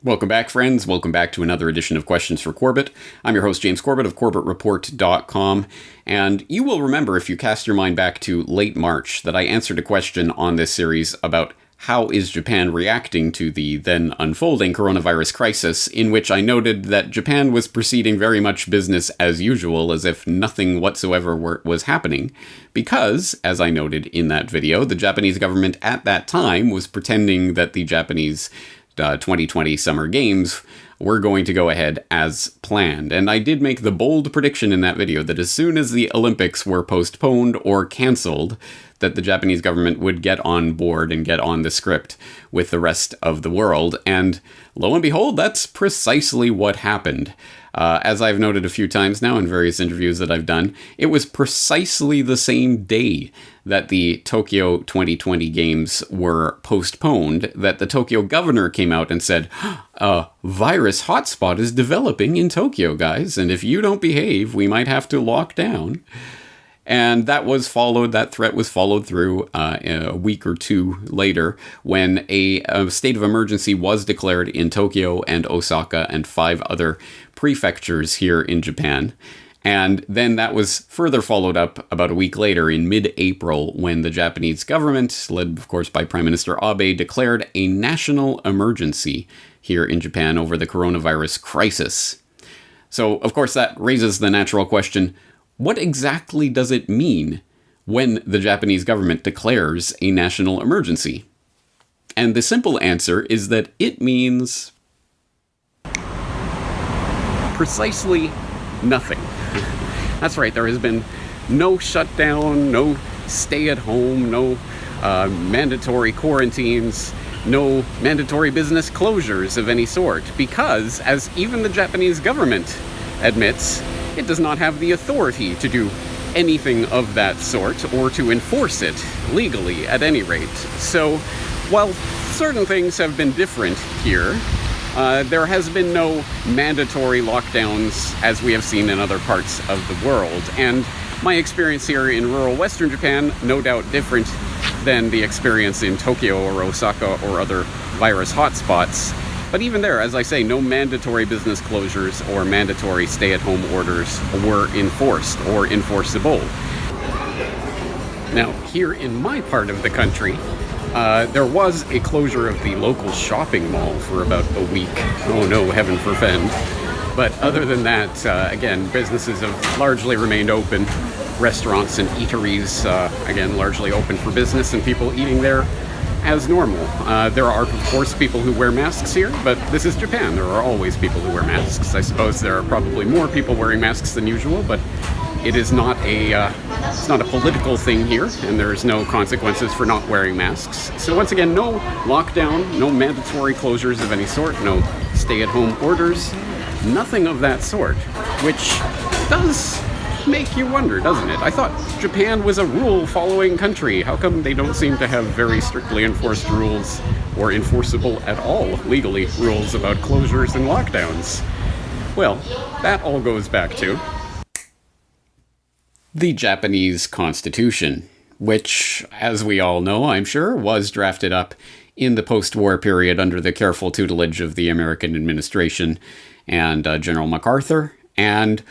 Welcome back, friends. Welcome back to another edition of Questions for Corbett. I'm your host, James Corbett of corbettreport.com. And you will remember, if you cast your mind back to late March, that I answered a question on this series about how is Japan reacting to the then unfolding coronavirus crisis, in which I noted that Japan was proceeding very much business as usual, as if nothing whatsoever was happening, because, as I noted in that video, the Japanese government at that time was pretending that the Japanese 2020 Summer Games were going to go ahead as planned. And I did make the bold prediction in that video that as soon as the Olympics were postponed or cancelled, that the Japanese government would get on board and get on the script with the rest of the world. And lo and behold, that's precisely what happened. As I've noted a few times now in various interviews that I've done, it was precisely the same day that the Tokyo 2020 games were postponed that the Tokyo governor came out and said, a virus hotspot is developing in Tokyo, guys, and if you don't behave, we might have to lock down. And that threat was followed through a week or two later when a state of emergency was declared in Tokyo and Osaka and 5 other prefectures here in Japan. And then that was further followed up about a week later in mid-April when the Japanese government, led of course by Prime Minister Abe, declared a national emergency here in Japan over the coronavirus crisis. So, of course, that raises the natural question, what exactly does it mean when the Japanese government declares a national emergency? And the simple answer is that it means precisely nothing. That's right, there has been no shutdown, no stay at home, no mandatory quarantines, no mandatory business closures of any sort, because, as even the Japanese government admits, it does not have the authority to do anything of that sort, or to enforce it legally, at any rate. So, while certain things have been different here, there has been no mandatory lockdowns as we have seen in other parts of the world. And my experience here in rural Western Japan, no doubt different than the experience in Tokyo or Osaka or other virus hotspots. But even there, as I say, no mandatory business closures or mandatory stay-at-home orders were enforced or enforceable. Now, here in my part of the country, there was a closure of the local shopping mall for about a week. Oh no, heaven forfend. But other than that, again, businesses have largely remained open. Restaurants and eateries, again, largely open for business and people eating there as normal. There are, of course, people who wear masks here, but this is Japan. There are always people who wear masks. I suppose there are probably more people wearing masks than usual, but it is not it's not a political thing here, and there's no consequences for not wearing masks. So once again, no lockdown, no mandatory closures of any sort, no stay-at-home orders, nothing of that sort, which does make you wonder, doesn't it? I thought Japan was a rule-following country. How come they don't seem to have very strictly enforced rules, or enforceable at all, legally, rules about closures and lockdowns? Well, that all goes back to the Japanese Constitution, which, as we all know, I'm sure, was drafted up in the post-war period under the careful tutelage of the American administration and General MacArthur, and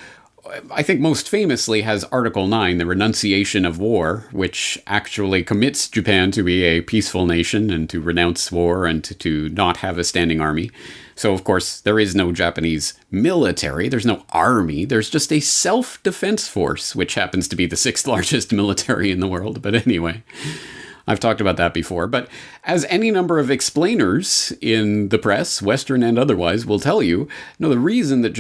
I think most famously has Article 9, the renunciation of war, which actually commits Japan to be a peaceful nation and to renounce war and to not have a standing army. So, of course, there is no Japanese military, there's no army, there's just a self-defense force, which happens to be the 6th largest military in the world. But anyway, I've talked about that before. But as any number of explainers in the press, Western and otherwise, will tell you, no, the reason that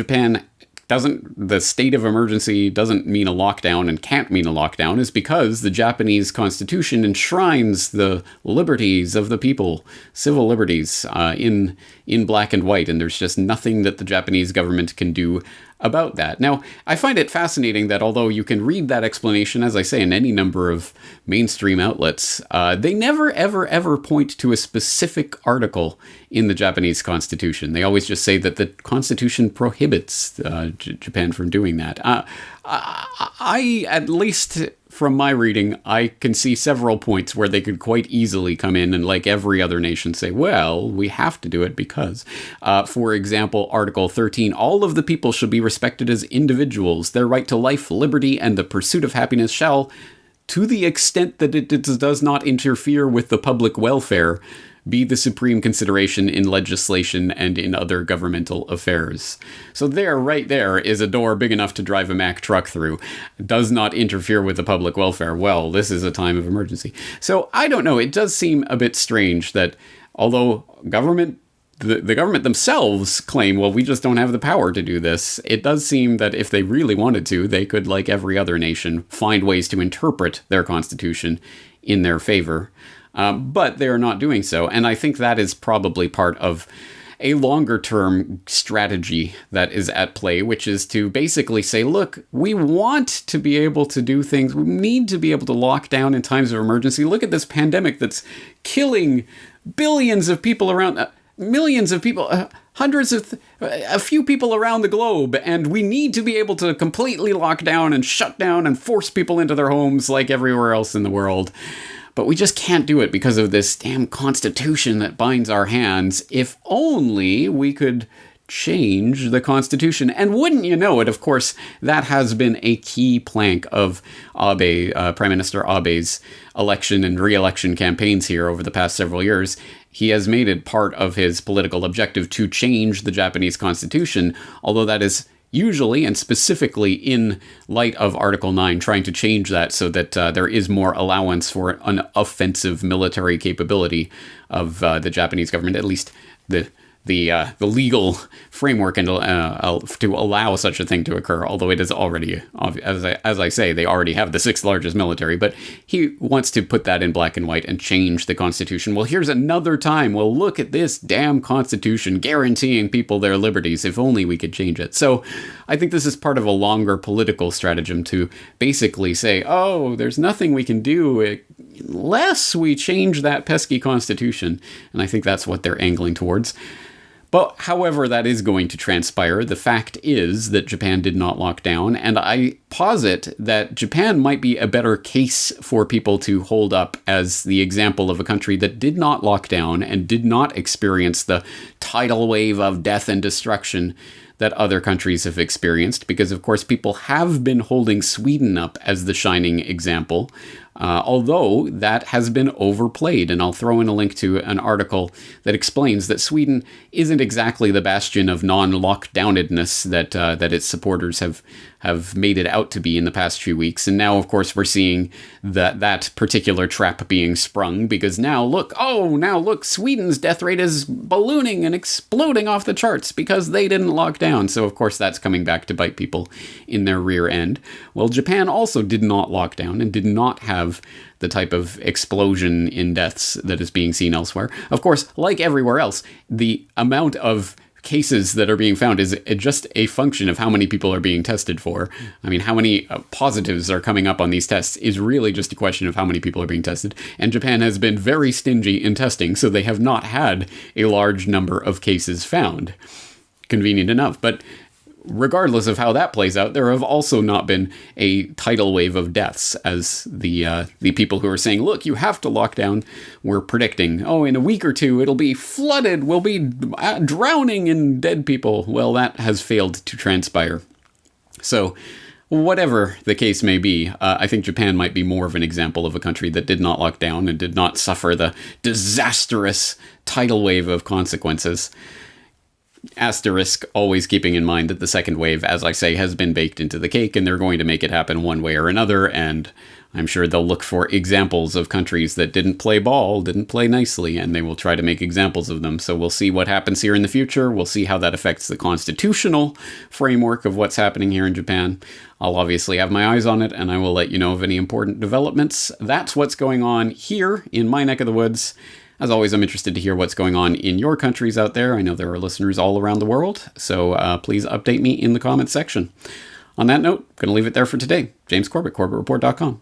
the state of emergency doesn't mean a lockdown and can't mean a lockdown is because the Japanese Constitution enshrines the liberties of the people, civil liberties, in black and white, and there's just nothing that the Japanese government can do about that. Now, I find it fascinating that although you can read that explanation, as I say, in any number of mainstream outlets, they never, ever, ever point to a specific article in the Japanese Constitution. They always just say that the Constitution prohibits Japan from doing that. I, at least from my reading, I can see several points where they could quite easily come in and, like every other nation, say, well, we have to do it because, for example, Article 13, all of the people shall be respected as individuals. Their right to life, liberty, and the pursuit of happiness shall, to the extent that it does not interfere with the public welfare, be the supreme consideration in legislation and in other governmental affairs. So right there is a door big enough to drive a Mack truck through. Does not interfere with the public welfare. Well, this is a time of emergency. So I don't know. It does seem a bit strange that although the government themselves claim, well, we just don't have the power to do this. It does seem that if they really wanted to, they could, like every other nation, find ways to interpret their constitution in their favor. But they're not doing so. And I think that is probably part of a longer-term strategy that is at play, which is to basically say, look, we want to be able to do things. We need to be able to lock down in times of emergency. Look at this pandemic that's killing billions of people around, millions of people, a few people around the globe, and we need to be able to completely lock down and shut down and force people into their homes like everywhere else in the world. But we just can't do it because of this damn constitution that binds our hands. If only we could change the constitution. And wouldn't you know it, of course, that has been a key plank of Abe, Prime Minister Abe's election and re-election campaigns here over the past several years. He has made it part of his political objective to change the Japanese constitution, although that is usually and specifically in light of Article 9, trying to change that so that there is more allowance for an offensive military capability of the Japanese government, at least the legal framework and to allow such a thing to occur, although it is already, as I say, they already have the sixth largest military, but he wants to put that in black and white and change the Constitution. Well, here's another time. Well, look at this damn Constitution guaranteeing people their liberties. If only we could change it. So I think this is part of a longer political stratagem to basically say, oh, there's nothing we can do unless we change that pesky Constitution. And I think that's what they're angling towards. But however that is going to transpire, the fact is that Japan did not lock down, and I posit that Japan might be a better case for people to hold up as the example of a country that did not lock down and did not experience the tidal wave of death and destruction that other countries have experienced, because of course people have been holding Sweden up as the shining example, although that has been overplayed. And I'll throw in a link to an article that explains that Sweden isn't exactly the bastion of non-lockdownedness that its supporters have made it out to be in the past few weeks. And now, of course, we're seeing that particular trap being sprung, because now look, Sweden's death rate is ballooning and exploding off the charts because they didn't lock down. So, of course, that's coming back to bite people in their rear end. Well, Japan also did not lock down and did not have the type of explosion in deaths that is being seen elsewhere. Of course, like everywhere else, the amount of cases that are being found is just a function of how many people are being tested for. I mean, how many positives are coming up on these tests is really just a question of how many people are being tested. And Japan has been very stingy in testing, so they have not had a large number of cases found. Convenient enough. But regardless of how that plays out, there have also not been a tidal wave of deaths, as the people who are saying, look, you have to lock down, were predicting, in a week or two it'll be flooded, we'll be drowning in dead people. Well, that has failed to transpire. So whatever the case may be, I think Japan might be more of an example of a country that did not lock down and did not suffer the disastrous tidal wave of consequences. Asterisk, always keeping in mind that the second wave, as I say, has been baked into the cake, and they're going to make it happen one way or another, and I'm sure they'll look for examples of countries that didn't play ball, didn't play nicely, and they will try to make examples of them. So we'll see what happens here in the future. We'll see how that affects the constitutional framework of what's happening here in Japan. I'll obviously have my eyes on it, and I will let you know of any important developments. That's what's going on here in my neck of the woods. As always, I'm interested to hear what's going on in your countries out there. I know there are listeners all around the world, so please update me in the comments section. On that note, I'm going to leave it there for today. James Corbett, corbettreport.com.